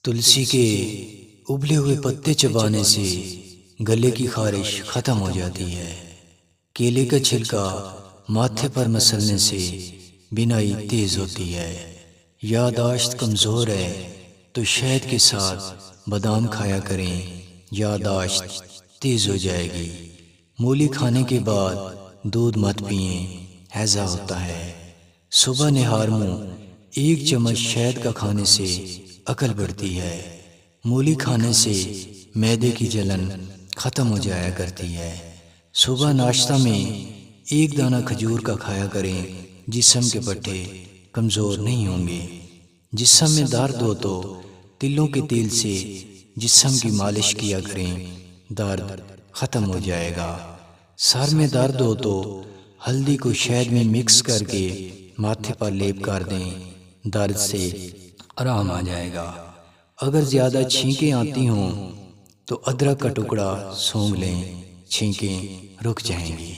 تلسی کے ابلے ہوئے پتے چبانے سے گلے کی خارش ختم ہو جاتی ہے۔ کیلے کا چھلکا ماتھے پر مسلنے سے بینائی تیز ہوتی ہے۔ یادداشت کمزور ہے تو شہد کے ساتھ بادام کھایا کریں، یادداشت تیز ہو جائے گی۔ مولی کھانے کے بعد دودھ مت پئیں، ہیضہ ہوتا ہے۔ صبح نہار منہ 1 چمچ شہد کا کھانے سے عقل بڑھتی ہے۔ مولی کھانے سے معدے کی جلن ختم ہو جایا کرتی ہے۔ صبح ناشتہ میں 1 دانہ کھجور کا کھایا کریں، جسم کے پٹھے کمزور نہیں ہوں گے۔ جسم میں درد ہو تو تلوں کے تیل سے جسم کی مالش کیا کریں، درد ختم ہو جائے گا۔ سر میں درد ہو تو ہلدی کو شہد میں مکس کر کے ماتھے پر لیپ کر دیں، درد سے آرام آ جائے گا۔ اگر زیادہ چھینکیں آتی ہوں تو ادرک کا ٹکڑا سونگھ لیں، چھینکیں رک جائیں گی۔